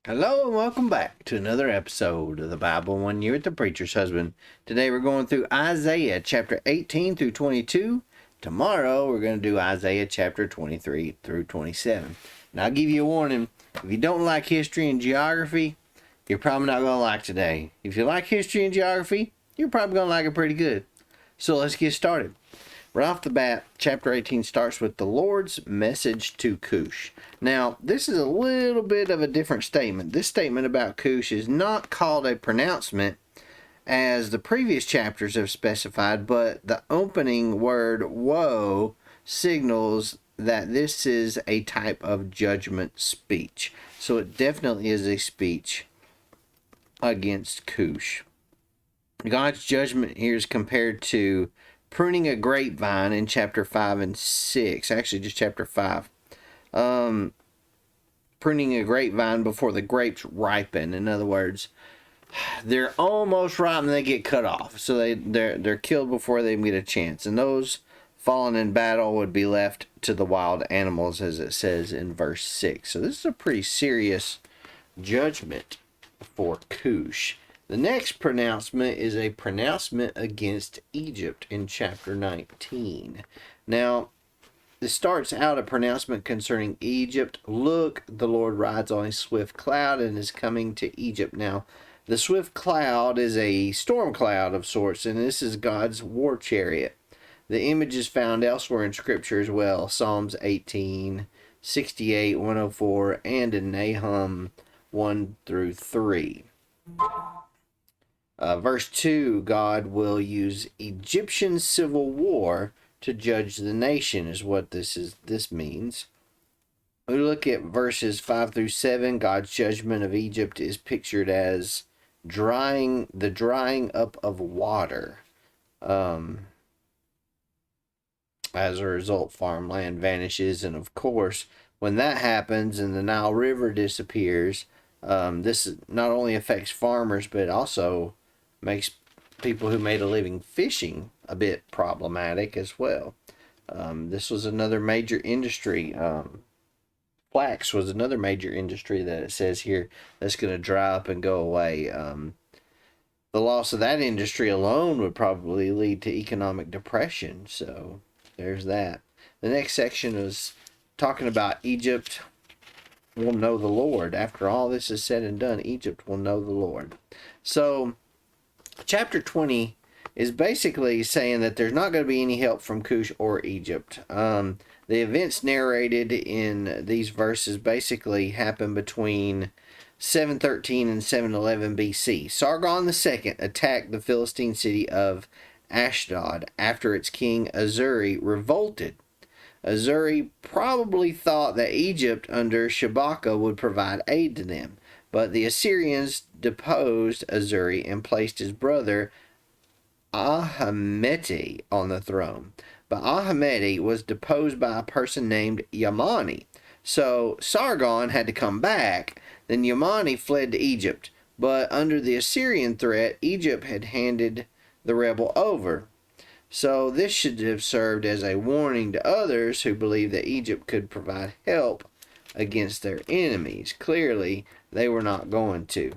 Hello and welcome back to another episode of the Bible 1 Year with the Preacher's Husband. Today we're going through Isaiah chapter 18 through 22. Tomorrow we're going to do Isaiah chapter 23 through 27. Now I'll give you a warning, if you don't like history and geography, you're probably not going to like today. If you like history and geography, you're probably going to like it pretty good. So let's get started. Right off the bat, chapter 18 starts with the Lord's message to Cush. Now, this is a little bit of a different statement. This statement about Cush is not called a pronouncement as the previous chapters have specified, but the opening word woe signals that this is a type of judgment speech. So it definitely is a speech against Cush. God's judgment here is compared to pruning a grapevine in chapter 5 and 6. Actually, just chapter 5. Pruning a grapevine before the grapes ripen. In other words, they're almost ripe and they get cut off. So they're killed before they get a chance. And those fallen in battle would be left to the wild animals, as it says in verse 6. So this is a pretty serious judgment for Cush. The next pronouncement is a pronouncement against Egypt in chapter 19. Now, this starts out a pronouncement concerning Egypt. Look, the Lord rides on a swift cloud and is coming to Egypt. Now, the swift cloud is a storm cloud of sorts, and this is God's war chariot. The image is found elsewhere in Scripture as well. Psalms 18, 68, 104, and in Nahum 1 through 3. Verse 2, God will use Egyptian civil war to judge the nation, is what this means. We look at verses 5 through 7. God's judgment of Egypt is pictured as the drying up of water. As a result, farmland vanishes, and of course, when that happens and the Nile River disappears, this not only affects farmers, but it also makes people who made a living fishing a bit problematic as well. This was another major industry. Flax was another major industry that it says here that's going to dry up and go away. The loss of that industry alone would probably lead to economic depression. So there's that. The next section is talking about Egypt will know the Lord. After all this is said and done, Egypt will know the Lord. So chapter 20 is basically saying that there's not going to be any help from Cush or Egypt. The events narrated in these verses basically happen between 713 and 711 BC. Sargon II attacked the Philistine city of Ashdod after its king Azuri revolted. Azuri probably thought that Egypt under Shebna would provide aid to them, but the Assyrians deposed Azuri and placed his brother Ahmeti on the throne. But Ahmeti was deposed by a person named Yamani. So Sargon had to come back. Then Yamani fled to Egypt. But under the Assyrian threat, Egypt had handed the rebel over. So this should have served as a warning to others who believed that Egypt could provide help against their enemies. Clearly, they were not going to.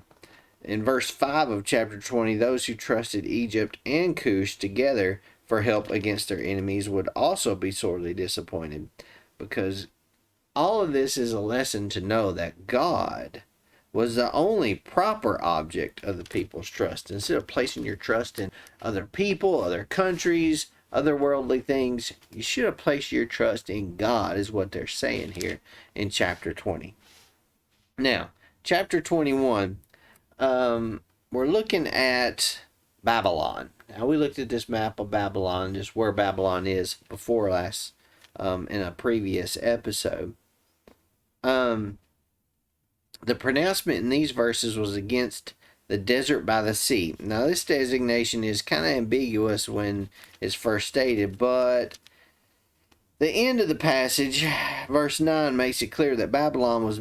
In verse 5 of chapter 20, those who trusted Egypt and Cush together for help against their enemies would also be sorely disappointed, because all of this is a lesson to know that God was the only proper object of the people's trust. Instead of placing your trust in other people, other countries, other worldly things, you should have placed your trust in God, is what they're saying here in chapter 20. Now, chapter 21, we're looking at Babylon. Now, we looked at this map of Babylon, just where Babylon is before last, in a previous episode. The pronouncement in these verses was against the desert by the sea. Now, this designation is kind of ambiguous when it's first stated, but the end of the passage, verse 9, makes it clear that Babylon was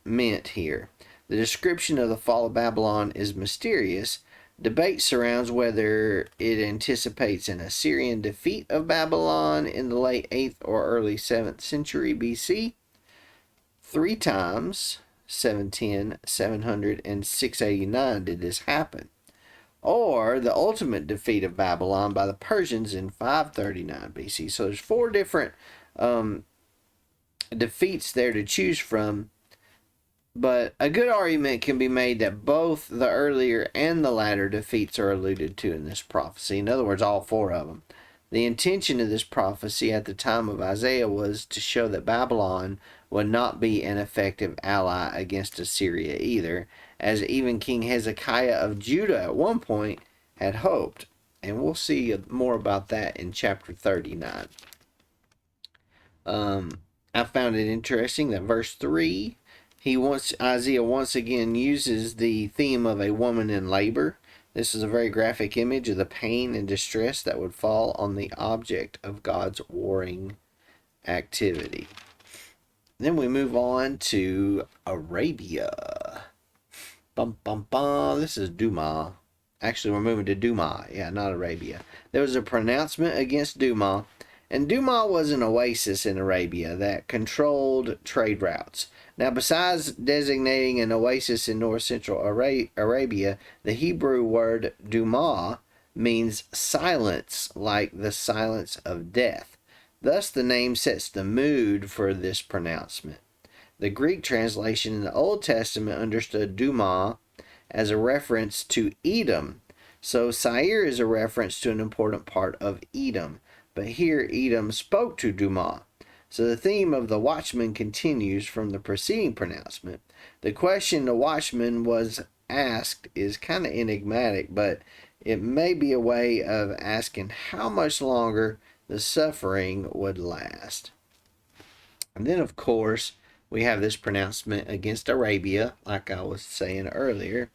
meant here. The description of the fall of Babylon is mysterious. Debate surrounds whether it anticipates an Assyrian defeat of Babylon in the late 8th or early 7th century BC. 3 times 710, 700, and 689 did this happen. Or the ultimate defeat of Babylon by the Persians in 539 BC. So there's four different defeats there to choose from. But a good argument can be made that both the earlier and the latter defeats are alluded to in this prophecy. In other words, all four of them. The intention of this prophecy at the time of Isaiah was to show that Babylon would not be an effective ally against Assyria either, as even King Hezekiah of Judah at one point had hoped. And we'll see more about that in chapter 39. I found it interesting that verse 3, Isaiah once again uses the theme of a woman in labor. This is a very graphic image of the pain and distress that would fall on the object of God's warring activity. Then we move on to Arabia. Bum, bum, bum. This is Duma. Actually, we're moving to Duma. Yeah, not Arabia. There was a pronouncement against Duma. And Duma was an oasis in Arabia that controlled trade routes. Now, besides designating an oasis in north-central Arabia, the Hebrew word Duma means silence, like the silence of death. Thus, the name sets the mood for this pronouncement. The Greek translation in the Old Testament understood Duma as a reference to Edom. So, Seir is a reference to an important part of Edom. But here Edom spoke to Duma. So the theme of the watchman continues from the preceding pronouncement. The question the watchman was asked is kind of enigmatic, but it may be a way of asking how much longer the suffering would last. And then, of course, we have this pronouncement against Arabia, like I was saying earlier.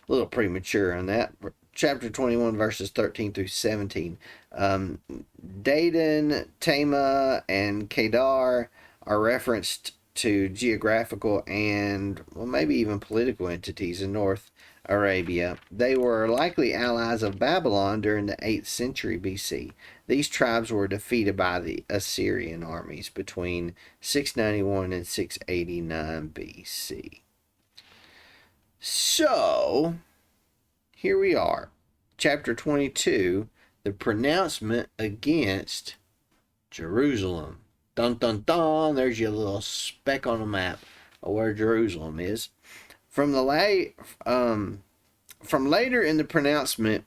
A little premature on that. Chapter 21, verses 13 through 17. Dedan, Tema, and Kedar are referenced to geographical and, well, maybe even political entities in North Arabia. They were likely allies of Babylon during the 8th century BC. These tribes were defeated by the Assyrian armies between 691 and 689 BC. So, here we are. Chapter 22, the pronouncement against Jerusalem. Dun dun dun, there's your little speck on the map of where Jerusalem is. From later in the pronouncement,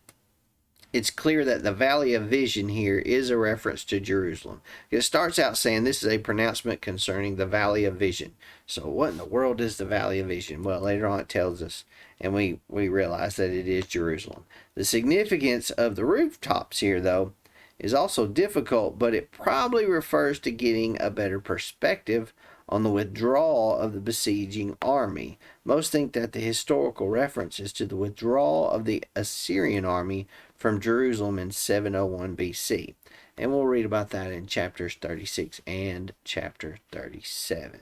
it's clear that the Valley of Vision here is a reference to Jerusalem. It starts out saying this is a pronouncement concerning the Valley of Vision. So what in the world is the Valley of Vision? Well, later on it tells us, and we realize that it is Jerusalem. The significance of the rooftops here, though, is also difficult, but it probably refers to getting a better perspective on the withdrawal of the besieging army. Most think that the historical reference is to the withdrawal of the Assyrian army from Jerusalem in 701 BC. And we'll read about that in chapters 36 and chapter 37.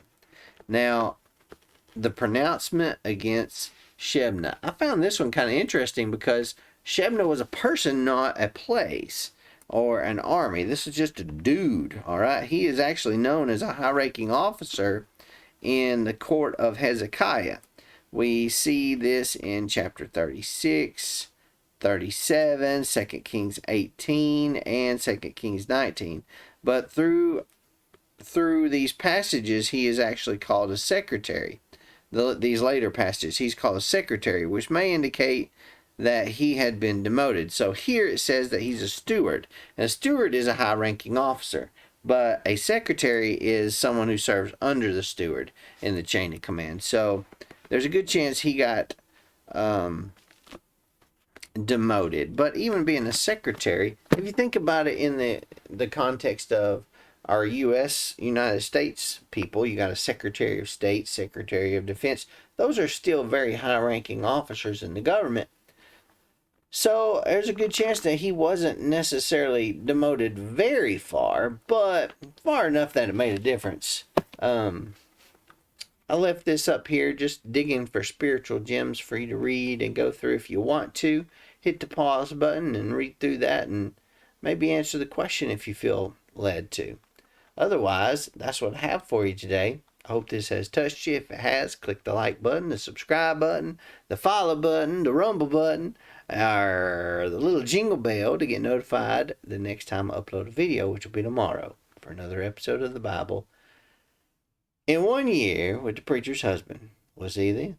Now, the pronouncement against Shebna. I found this one kind of interesting because Shebna was a person, not a place or an army. This is just a dude, all right? He is actually known as a high-ranking officer in the court of Hezekiah. We see this in chapter 36, 37, 2 Kings 18, and 2 Kings 19. But through these passages, he is actually called a secretary. These later passages, he's called a secretary, which may indicate that he had been demoted. So here it says that he's a steward. And a steward is a high-ranking officer, but a secretary is someone who serves under the steward in the chain of command. So there's a good chance he got demoted. But even being a secretary, if you think about it in the context of our United States people, you got a Secretary of State, Secretary of Defense. Those are still very high-ranking officers in the government. So there's a good chance that he wasn't necessarily demoted very far, but far enough that it made a difference. I left this up here just digging for spiritual gems for you to read and go through if you want to. Hit the pause button and read through that and maybe answer the question if you feel led to. Otherwise, that's what I have for you today. I hope this has touched you. If it has, click the like button, the subscribe button, the follow button, the rumble button, or the little jingle bell to get notified the next time I upload a video, which will be tomorrow, for another episode of the Bible in 1 year with the preacher's husband. We'll see you then.